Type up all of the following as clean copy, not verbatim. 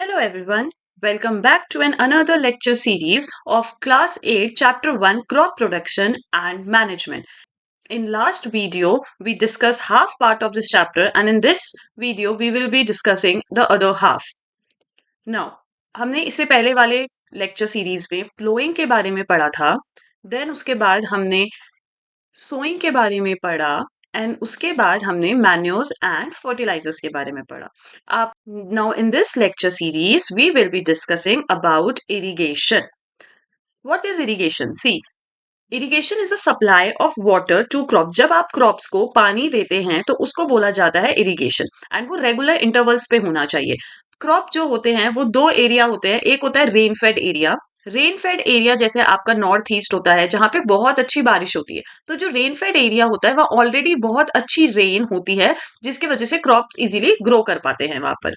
Hello everyone, welcome back to another lecture series of Class 8 Chapter 1 Crop Production and Management. In last video, we discussed half part of this chapter and in this video, we will be discussing the other half. Now, हमने इससे पहले वाले lecture series में ploughing के बारे में पढ़ा था, देन उसके बाद हमने सोइंग के बारे में पढ़ा एंड उसके बाद हमने मैन्योर्स एंड फर्टिलाइजर्स के बारे में पढ़ा. आप now in this lecture series we will be discussing about irrigation. What is irrigation? See, irrigation is a supply of water to crop. जब आप क्रॉप्स को पानी देते हैं तो उसको बोला जाता है इरिगेशन एंड वो रेगुलर इंटरवल्स पे होना चाहिए. क्रॉप जो होते हैं वो दो एरिया होते हैं. एक होता है rain fade area. Rain fade area जैसे आपका नॉर्थ ईस्ट होता है जहां पे बहुत अच्छी बारिश होती है, तो जो रेन फेड एरिया होता है वह ऑलरेडी बहुत अच्छी रेन होती है जिसकी वजह से क्रॉप्स इजीली ग्रो कर पाते हैं वहां पर.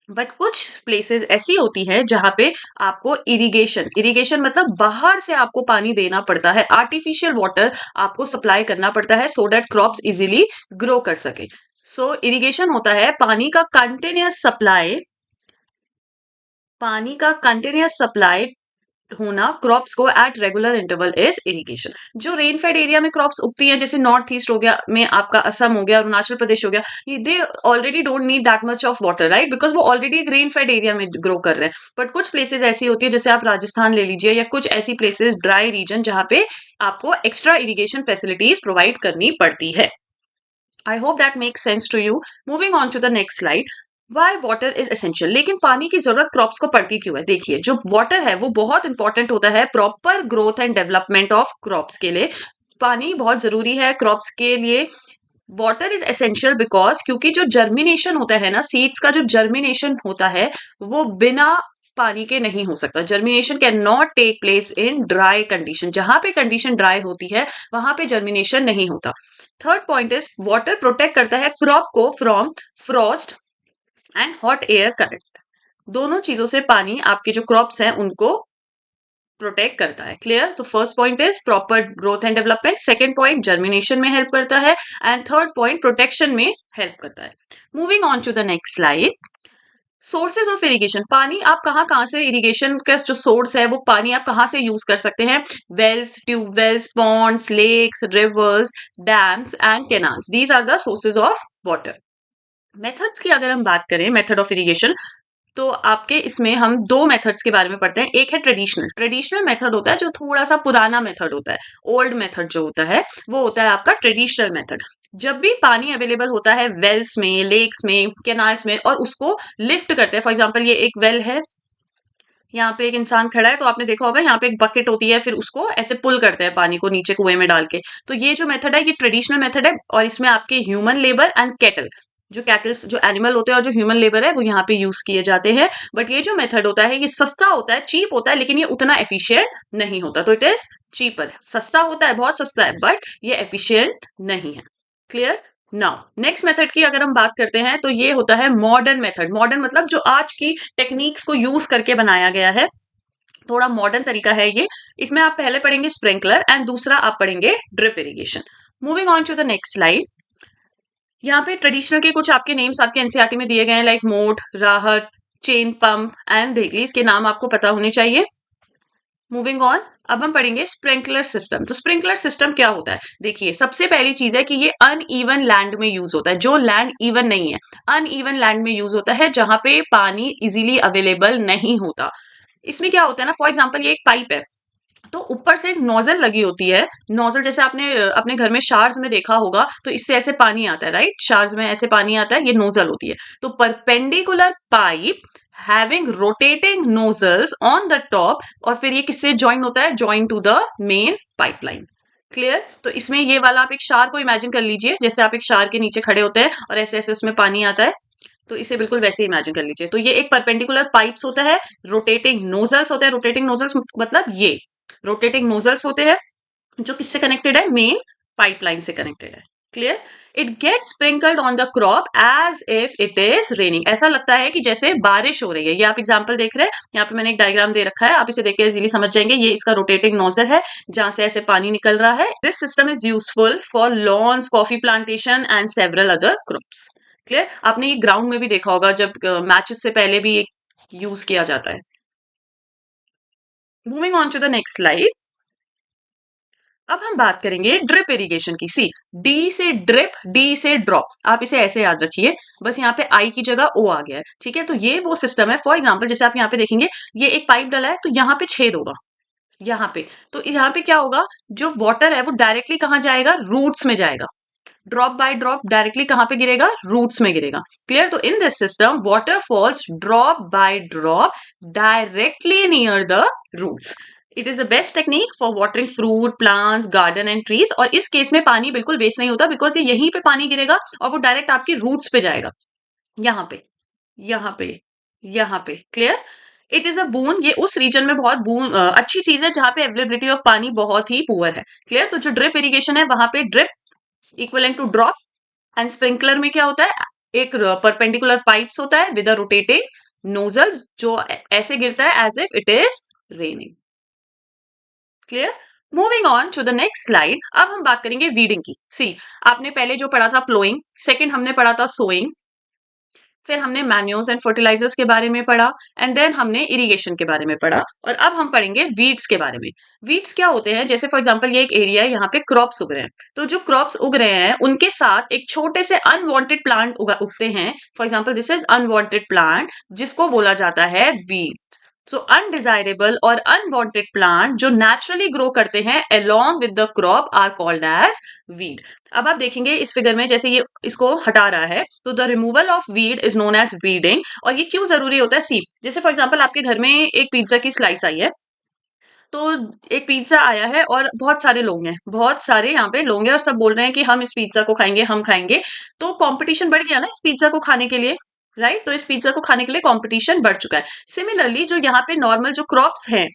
बट कुछ प्लेसेस ऐसी होती है जहां पे आपको इरिगेशन मतलब बाहर से आपको पानी देना पड़ता है, आर्टिफिशियल वाटर आपको सप्लाई करना पड़ता है so that crops easily grow कर सके. सो इरिगेशन होता है पानी का कंटिन्यूस सप्लाई होना क्रॉप्स को at regular interval is irrigation. जो रेनफेड एरिया में क्रॉप्स उगती हैं जैसे नॉर्थ ईस्ट हो गया में आपका असम हो गया, अरुणाचल प्रदेश हो गया, ये they already don't need that much of water, right, because वो ऑलरेडी एक रेनफेड एरिया में ग्रो कर रहे हैं. बट कुछ प्लेसेस ऐसी होती है जैसे आप राजस्थान ले लीजिए या कुछ ऐसी प्लेसेस ड्राई रीजन जहां पे आपको एक्स्ट्रा इरिगेशन फैसिलिटीज प्रोवाइड करनी पड़ती है. I hope that makes sense to you. Moving on to the next slide. Why water is essential? लेकिन पानी की जरूरत क्रॉप्स को पड़ती क्यों है? देखिए, जो वाटर है वो बहुत इंपॉर्टेंट होता है proper growth and development of crops के लिए. पानी बहुत जरूरी है क्रॉप्स के लिए. वाटर इज एसेंशियल बिकॉज क्योंकि जो जर्मिनेशन होता है ना, सीड्स का जो जर्मिनेशन होता है वो बिना पानी के नहीं हो सकता. Germination can not take place in dry condition. जहां पे कंडीशन ड्राई होती है वहां पे जर्मिनेशन नहीं होता. Third point is water protect करता है क्रॉप को from Frost and hot air current. दोनों चीजों से पानी आपके जो क्रॉप्स हैं उनको प्रोटेक्ट करता है. क्लियर? तो first point is proper growth and development, second point germination में हेल्प करता है एंड थर्ड पॉइंट प्रोटेक्शन में हेल्प करता है. Moving on to the next slide. Sources of irrigation. पानी आप कहाँ से, इरिगेशन का जो सोर्स है वो पानी आप कहाँ से यूज कर सकते हैं? Wells, tubewells, ponds, lakes, rivers, dams and canals. These are the sources of water. Methods की अगर हम बात करें, मेथड ऑफ इरिगेशन, तो आपके इसमें हम दो मेथड्स के बारे में पढ़ते हैं. एक है ट्रेडिशनल मेथड होता है जो थोड़ा सा पुराना मेथड होता है. ओल्ड मेथड जो होता है वो होता है आपका ट्रेडिशनल मेथड. जब भी पानी अवेलेबल होता है वेल्स में, लेक्स में, कैनाल्स में और उसको लिफ्ट करते हैं. फॉर एग्जांपल ये एक वेल है, यहाँ पे एक इंसान खड़ा है तो आपने देखा होगा यहाँ पे एक बकेट होती है, फिर उसको ऐसे पुल करते हैं पानी को नीचे कुएं में डाल के. तो ये जो मेथड है ये ट्रेडिशनल मेथड है और इसमें आपके ह्यूमन लेबर एंड कैटल्स जो एनिमल होते हैं और जो ह्यूमन लेबर है वो यहाँ पे यूज किए जाते हैं. बट ये जो मेथड होता है ये सस्ता होता है, चीप होता है, लेकिन ये उतना एफिशिएंट नहीं होता. तो इट इज चीपर. सस्ता होता है, बहुत सस्ता है, बट ये एफिशिएंट नहीं है. क्लियर? नाउ नेक्स्ट मेथड की अगर हम बात करते हैं तो ये होता है मॉडर्न मेथड. मॉडर्न मतलब जो आज की टेक्निक्स को यूज करके बनाया गया है, थोड़ा मॉडर्न तरीका है ये. इसमें आप पहले पढ़ेंगे स्प्रिंकलर एंड दूसरा आप पढ़ेंगे drip irrigation. Moving on to the next slide. यहाँ पे ट्रेडिशनल के कुछ आपके नेम्स आपके एनसीईआरटी में दिए गए हैं, लाइक मोट, राहत, चेन पंप एंड देगली. इसके नाम आपको पता होने चाहिए. मूविंग ऑन, अब हम पढ़ेंगे स्प्रिंकलर सिस्टम. तो स्प्रिंकलर सिस्टम क्या होता है? देखिए, सबसे पहली चीज है कि ये अनइवन लैंड में यूज होता है. जो लैंड इवन नहीं है, अनइवन लैंड में यूज होता है जहां पे पानी इजीली अवेलेबल नहीं होता. इसमें क्या होता है ना, फॉर एग्जाम्पल ये एक पाइप है तो ऊपर से एक नोजल लगी होती है. नोजल जैसे आपने अपने घर में शार्स में देखा होगा, तो इससे ऐसे पानी आता है, राइट, शार्स में ऐसे पानी आता है, ये नोजल होती है. तो perpendicular pipe having rotating nozzles on the top, और फिर ये किससे ज्वाइन होता है? Join to the main pipeline. Clear? तो इसमें ये वाला आप एक शार को इमेजिन कर लीजिए, जैसे आप एक शार के नीचे खड़े होते हैं और ऐसे ऐसे उसमें पानी आता है, तो इसे बिल्कुल वैसे इमेजिन कर लीजिए. तो ये एक परपेंडिकुलर पाइप्स होता है, रोटेटिंग नोजल्स होते हैं. रोटेटिंग नोजल्स मतलब ये रोटेटिंग नोजल्स होते हैं जो किससे कनेक्टेड है? मेन पाइपलाइन से कनेक्टेड है. Clear? It get sprinkled on the crop as if it is raining. ऐसा लगता है कि जैसे बारिश हो रही है. ये आप एग्जांपल देख रहे हैं, यहाँ पे मैंने एक डायग्राम दे रखा है, आप इसे देख के इजीली समझ जाएंगे. ये इसका रोटेटिंग नोजल है जहां से ऐसे पानी निकल रहा है. This system is useful for lawns, coffee plantation and several other crops. Clear? आपने ये ग्राउंड में भी देखा होगा, जब मैचेस से पहले भी यूज किया जाता है। Moving on to the next slide. अब हम बात करेंगे ड्रिप इरिगेशन की। सी, डी से ड्रिप, डी से ड्रॉप, आप इसे ऐसे याद रखिए, बस यहाँ पे आई की जगह ओ आ गया है, ठीक है। तो ये वो सिस्टम है, फॉर एग्जांपल जैसे आप यहाँ पे देखेंगे, ये एक पाइप डला है, तो यहाँ पे छेद होगा, यहाँ पे, तो यहाँ पे क्या होगा, जो वाटर है वो डायरेक्टली कहाँ जाएगा, रूट्स में जाएगा। ड्रॉप बाय ड्रॉप डायरेक्टली कहाँ पे गिरेगा, रूट्स में गिरेगा। क्लियर। तो in this system water falls drop by drop directly near the roots. It is the best technique for watering fruit plants garden and trees. और इस केस में पानी बिल्कुल वेस्ट नहीं होता, बिकॉज ये यहीं पे पानी गिरेगा और वो डायरेक्ट आपकी रूट्स पे जाएगा, यहाँ पे, यहाँ पे, यहाँ पे। क्लियर। इट इज अ बून, ये उस रीजन में बहुत बून अच्छी चीज है जहां पे अवेलेबिलिटी ऑफ पानी बहुत ही पुअर है। क्लियर। तो जो ड्रिप इरिगेशन है वहां पे drip equivalent to drop, and sprinkler में क्या होता है, एक परपेंडिकुलर पाइप्स होता है विद अ रोटेटिंग नोजल जो ऐसे गिरता है as if it is raining. Clear. Moving on to the next slide. अब हम बात करेंगे वीडिंग की। सी, आपने पहले जो पढ़ा था प्लोइंग, सेकंड हमने पढ़ा था सोइंग, फिर हमने मैन्योर्स एंड फर्टिलाइजर्स के बारे में पढ़ा, एंड देन हमने इरिगेशन के बारे में पढ़ा, और अब हम पढ़ेंगे वीड्स के बारे में। वीड्स क्या होते हैं, जैसे फॉर एग्जांपल ये एक एरिया है, यहाँ पे क्रॉप्स उग रहे हैं, तो जो क्रॉप्स उग रहे हैं उनके साथ एक छोटे से अनवांटेड प्लांट उगते हैं। For example this is unwanted plant, जिसको बोला जाता है वीड। सो अनडिजायरेबल और अनवांटेड प्लांट जो नेचुरली ग्रो करते हैं along with the crop are called as weed. अब आप देखेंगे इस फिगर में, जैसे ये इसको हटा रहा है, तो the removal of weed is known as weeding. और ये क्यों जरूरी होता है, सी, जैसे फॉर एग्जांपल आपके घर में एक पिज्जा की स्लाइस आई है, तो एक पिज्जा आया है और बहुत सारे लोग हैं, बहुत सारे यहाँ पे लोग हैं, और सब बोल रहे हैं कि हम इस पिज्जा को खाएंगे, हम खाएंगे। तो कंपटीशन बढ़ गया ना इस पिज्जा को खाने के लिए, राइट। तो इस पिज्जा को खाने के लिए कंपटीशन बढ़ चुका है। सिमिलरली जो यहाँ पे नॉर्मल जो क्रॉप्स हैं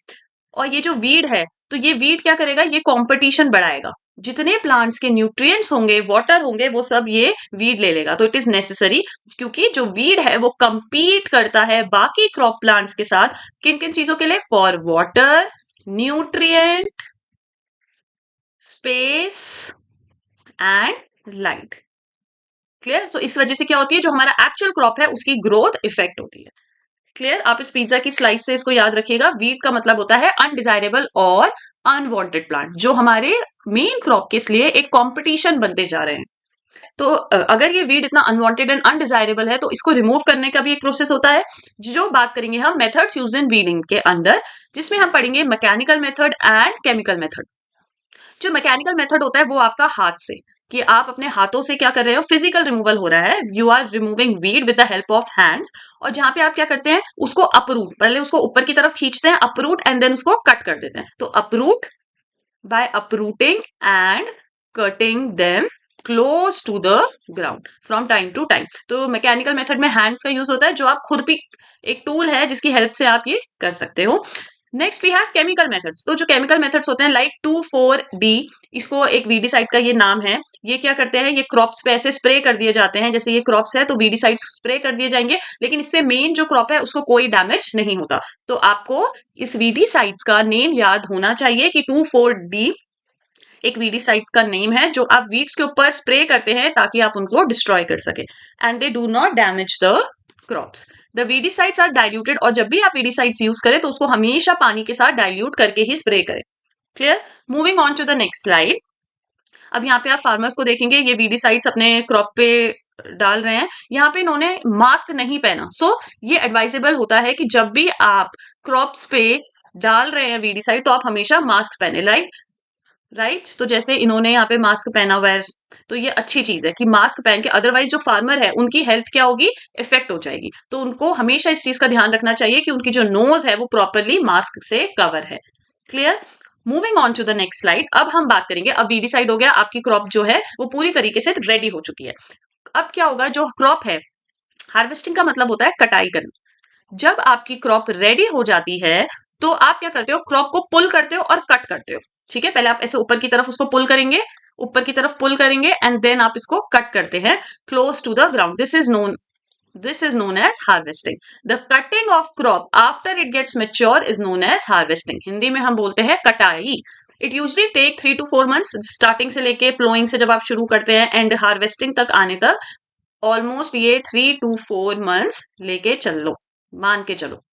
और ये जो वीड है, तो ये वीड क्या करेगा, ये कंपटीशन बढ़ाएगा। जितने प्लांट्स के न्यूट्रिएंट्स होंगे, वाटर होंगे, वो सब ये वीड ले लेगा। तो इट इज नेसेसरी, क्योंकि जो वीड है वो कंपीट करता है बाकी क्रॉप प्लांट्स के साथ, किन किन चीजों के लिए, for water, nutrient, space and light. Clear. तो इस वजह से क्या होती है, जो हमारा एक्चुअल क्रॉप है उसकी ग्रोथ इफेक्ट होती है। क्लियर। आप इस पिज्जा की स्लाइस से इसको याद रखिएगा, वीड का मतलब होता है अनडिजायरेबल और अनवांटेड प्लांट, जो हमारे मेन क्रॉप के लिए एक कंपटीशन बनते जा रहे हैं। तो अगर ये वीड इतना अनवांटेड एंड अनडिजायरेबल है, तो इसको रिमूव करने का भी एक प्रोसेस होता है, जो बात करेंगे हम मेथड्स यूज्ड इन वीडिंग के अंदर, जिसमें हम पढ़ेंगे mechanical method and chemical method. जो मैकेनिकल मेथड होता है वो आपका हाथ से, कि आप अपने हाथों से क्या कर रहे हो, फिजिकल रिमूवल हो रहा है, you are removing weed with the help of hands. और जहां पे आप क्या करते हैं, उसको अपरूट, पहले उसको ऊपर की तरफ खींचते हैं, अपरूट, एंड देन उसको कट कर देते हैं। तो uproot by uprooting and cutting them close to the ground from time to time. तो मैकेनिकल मेथड में हैंड्स का यूज होता है, जो आप खुद भी एक टूल है जिसकी हेल्प से आप ये कर सकते हो। Next we have chemical methods. तो जो केमिकल मेथड्स होते हैं लाइक 2,4-D, इसको एक वीडीसाइड का ये नाम है। ये क्या करते हैं, ये क्रॉप्स पे ऐसे स्प्रे कर दिए जाते हैं, जैसे ये क्रॉप्स है तो वीडीसाइड स्प्रे कर दिए जाएंगे, लेकिन इससे मेन जो क्रॉप है उसको कोई डैमेज नहीं होता। तो आपको इस वीडीसाइड्स का नेम याद होना चाहिए कि 2,4-D एक वीडीसाइड्स का नेम है, जो आप वीड्स के ऊपर स्प्रे करते हैं ताकि आप उनको डिस्ट्रॉय कर सके, and they do not damage the crops. The weedicides are diluted, और जब भी आप वीडीसाइड्स यूज करें तो उसको हमेशा पानी के साथ डाइल्यूट करके ही स्प्रे करें। Clear. Moving on to the next slide. अब यहाँ पे आप फार्मर्स को देखेंगे, ये वीडीसाइड्स अपने क्रॉप पे डाल रहे हैं, यहाँ पे इन्होंने मास्क नहीं पहना। सो ये एडवाइजेबल होता है कि जब भी आप क्रॉप्स पे डाल रहे हैं वीडीसाइड, तो आप हमेशा मास्क पहने, राइट। तो जैसे इन्होंने यहाँ पे मास्क पहना हुआ है, तो ये अच्छी चीज है कि मास्क पहन के, अदरवाइज जो फार्मर है उनकी हेल्थ क्या होगी, इफेक्ट हो जाएगी। तो उनको हमेशा इस चीज का ध्यान रखना चाहिए कि उनकी जो नोज है वो प्रॉपरली मास्क से कवर है। Clear. Moving on to the next slide. अब हम बात करेंगे, अब वीडीसाइड हो गया, आपकी क्रॉप जो है वो पूरी तरीके से रेडी हो चुकी है। अब क्या होगा, जो क्रॉप है, हार्वेस्टिंग का मतलब होता है कटाई करना। जब आपकी क्रॉप रेडी हो जाती है, तो आप क्या करते हो, क्रॉप को पुल करते हो और कट करते हो। ठीक है, पहले आप ऐसे ऊपर की तरफ उसको पुल करेंगे, ऊपर की तरफ पुल करेंगे, एंड देन आप इसको कट करते हैं close to the ground. This is known as harvesting. The cutting of crop after it gets mature is known as harvesting. Hindi में हम बोलते हैं कटाई। It usually take 3 to 4 months, starting से लेके प्लोइंग से जब आप शुरू करते हैं एंड हार्वेस्टिंग तक आने तक, ऑलमोस्ट ये 3 to 4 months लेके चल लो, मान के चलो।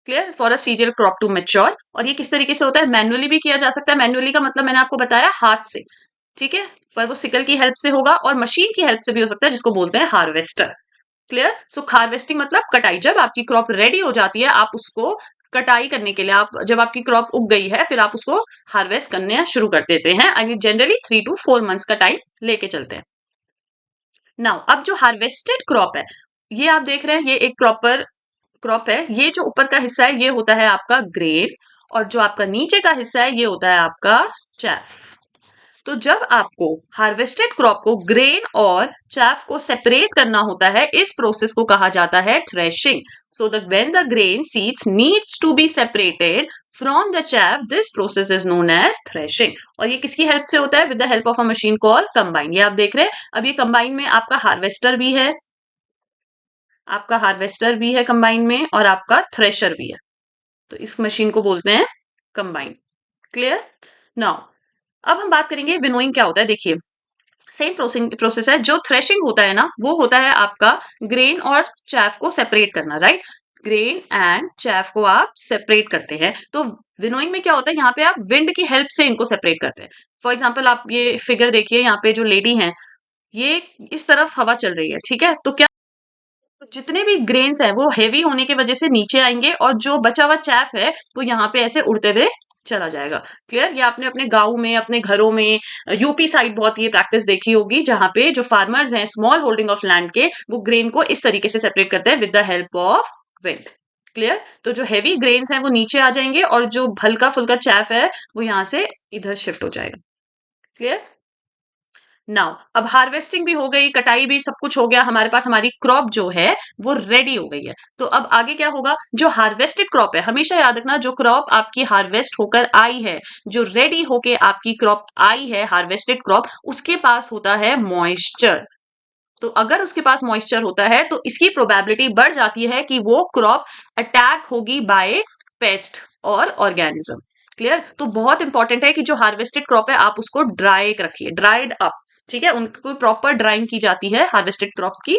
Clear, for a cereal crop to mature. और ये किस तरीके से होता है, मैन्युअली भी किया जा सकता है। मैन्युअली का मतलब मैंने आपको बताया हाथ से, ठीक है, पर वो सिकल की हेल्प से होगा, और मशीन की हेल्प से भी हो सकता है, जिसको बोलते हैं हार्वेस्टर। क्लियर, सो हार्वेस्टिंग मतलब कटाई। जब आपकी क्रॉप रेडी हो जाती है, आप उसको कटाई करने के लिए, आप जब आपकी क्रॉप उग गई है, फिर आप उसको हार्वेस्ट करने शुरू कर देते हैं। आई जनरली 3 to 4 months का टाइम लेके चलते हैं। नाउ अब जो हार्वेस्टेड क्रॉप है, ये आप देख रहे हैं, ये एक प्रॉपर क्रॉप है। ये जो ऊपर का हिस्सा है, ये होता है आपका ग्रेन, और जो आपका नीचे का हिस्सा है, ये होता है आपका चैफ। तो जब आपको हार्वेस्टेड क्रॉप को ग्रेन और चैफ को सेपरेट करना होता है, इस प्रोसेस को कहा जाता है threshing. So the when the grain seeds needs to be separated from the chaff, this process is known as threshing. और ये किसकी हेल्प से होता है, with the help of a machine call combine. ये आप देख रहे हैं, अब ये कंबाइन में आपका हार्वेस्टर भी है, आपका हार्वेस्टर भी है कंबाइन में, और आपका थ्रेशर भी है। तो इस मशीन को बोलते हैं कंबाइन। क्लियर। नाउ अब हम बात करेंगे विनोइंग क्या होता है। देखिए, सेम प्रोसेस है। जो थ्रेशिंग होता है ना, वो होता है आपका ग्रेन और चैफ को सेपरेट करना, राइट। ग्रेन एंड चैफ को आप सेपरेट करते हैं। तो विनोइंग में क्या होता है, यहाँ पे आप विंड की हेल्प से इनको सेपरेट करते हैं। फॉर एग्जाम्पल, आप ये फिगर देखिए, यहाँ पे जो लेडी है, ये इस तरफ हवा चल रही है, ठीक है, तो क्या, तो जितने भी ग्रेन्स हैं वो हेवी होने की वजह से नीचे आएंगे, और जो बचा हुआ चैफ है वो यहाँ पे ऐसे उड़ते हुए चला जाएगा। क्लियर, ये आपने अपने गांव में, अपने घरों में, यूपी साइड बहुत ये प्रैक्टिस देखी होगी, जहां पे जो फार्मर्स हैं स्मॉल होल्डिंग ऑफ लैंड के, वो ग्रेन को इस तरीके से सेपरेट करते हैं with the help of wind. Clear, तो जो हेवी ग्रेन्स हैं वो नीचे आ जाएंगे, और जो हल्का फुल्का चैफ है वो यहाँ से इधर शिफ्ट हो जाएगा। क्लियर। नाउ अब हार्वेस्टिंग भी हो गई, कटाई भी, सब कुछ हो गया, हमारे पास हमारी क्रॉप जो है वो रेडी हो गई है। तो अब आगे क्या होगा, जो हार्वेस्टेड क्रॉप है, हमेशा याद रखना, जो क्रॉप आपकी हार्वेस्ट होकर आई है, जो रेडी होके आपकी क्रॉप आई है, हार्वेस्टेड क्रॉप, उसके पास होता है मॉइस्चर। तो अगर उसके पास मॉइस्चर होता है, तो इसकी प्रोबेबिलिटी बढ़ जाती है कि वो क्रॉप अटैक होगी बाय पेस्ट और ऑर्गेनिज्म। क्लियर, तो बहुत इंपॉर्टेंट है कि जो हार्वेस्टेड क्रॉप है, आप उसको ड्राई रखिए, ड्राइड अप, ठीक है, उनको प्रॉपर ड्राइंग की जाती है हार्वेस्टेड क्रॉप की,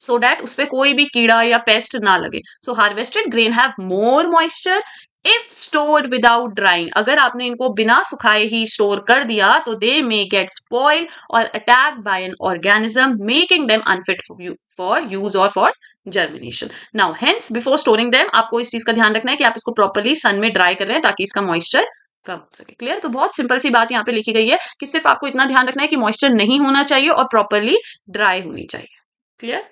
सो दैट उसपे कोई भी कीड़ा या पेस्ट ना लगे। So harvested grain have more moisture if stored without drying. अगर आपने इनको बिना सुखाए ही स्टोर कर दिया, तो दे मे गेट स्पॉइल और attack by an organism, making them unfit for use और for germination. Now hence before storing them, आपको इस चीज का ध्यान रखना है कि आप इसको प्रॉपरली सन में ड्राई कर रहे हैं, ताकि इसका मॉइस्चर कम हो सके। क्लियर, तो बहुत सिंपल सी बात यहाँ पे लिखी गई है कि सिर्फ आपको इतना ध्यान रखना है कि मॉइस्चर नहीं होना चाहिए और प्रॉपरली ड्राई होनी चाहिए। Clear.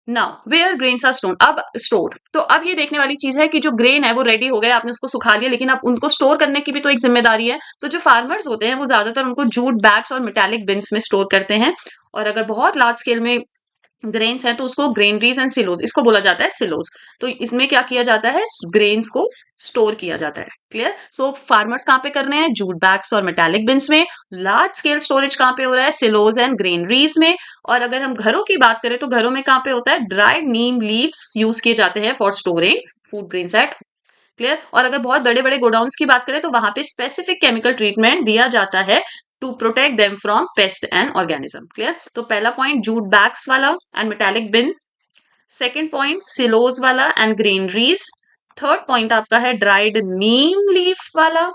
Now where grains are stored, अब स्टोर्ड, तो अब ये देखने वाली चीज है कि जो ग्रेन है वो रेडी हो गया, आपने उसको सुखा लिया, लेकिन अब उनको स्टोर करने की भी तो एक जिम्मेदारी है। तो जो फार्मर्स होते हैं वो ज्यादातर उनको जूट बैग्स और मेटालिक बिन्स में स्टोर करते हैं, और अगर बहुत लार्ज स्केल में ग्रेन्स है तो उसको ग्रेनरीज एंड सिलोज, इसको बोला जाता है सिलोज। तो इसमें क्या किया जाता है, ग्रेन्स को स्टोर किया जाता है। क्लियर, सो फार्मर्स कहाँ पे कर रहे हैं, जूट बैग्स और मेटालिक बिन्स में। लार्ज स्केल स्टोरेज कहाँ पे हो रहा है, सिलोज एंड ग्रेनरीज में। और अगर हम घरों की बात करें, तो घरों में कहाँ पे होता है, ड्राइड नीम लीव्स यूज किए जाते हैं for storing food grains at. Clear, और अगर बहुत बड़े बड़े गोडाउन्स की बात करें, तो वहां पे स्पेसिफिक केमिकल ट्रीटमेंट दिया जाता है to protect them from pest and organism. Clear, तो पहला पॉइंट जूट बैग्स वाला and metallic bin, second point silos वाला एंड ग्रेनरीज, थर्ड पॉइंट आपका है ड्राइड नीम लीफ वाला,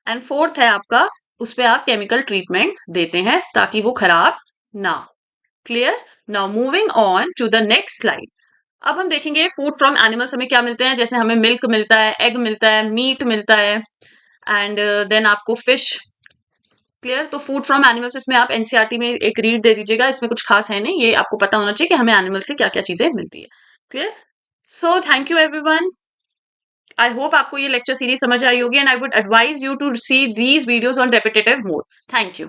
एंड फोर्थ है आपका, उस पे आप केमिकल ट्रीटमेंट देते हैं ताकि वो खराब ना। Clear, now moving on to the next slide. अब हम देखेंगे फूड फ्रॉम एनिमल्स हमें क्या मिलते हैं, जैसे हमें मिल्क मिलता है, एग मिलता है, मीट मिलता है, एंड देन आपको फिश। क्लियर, तो फूड फ्रॉम एनिमल्स, इसमें आप एनसीईआरटी में एक रीड दे दीजिएगा, इसमें कुछ खास है नहीं, ये आपको पता होना चाहिए कि हमें एनिमल से क्या क्या चीजें मिलती है। Clear, so thank you everyone. I hope आपको ये लेक्चर सीरीज समझ आई होगी, and I would advise you to see these videos on repetitive mode. Thank you.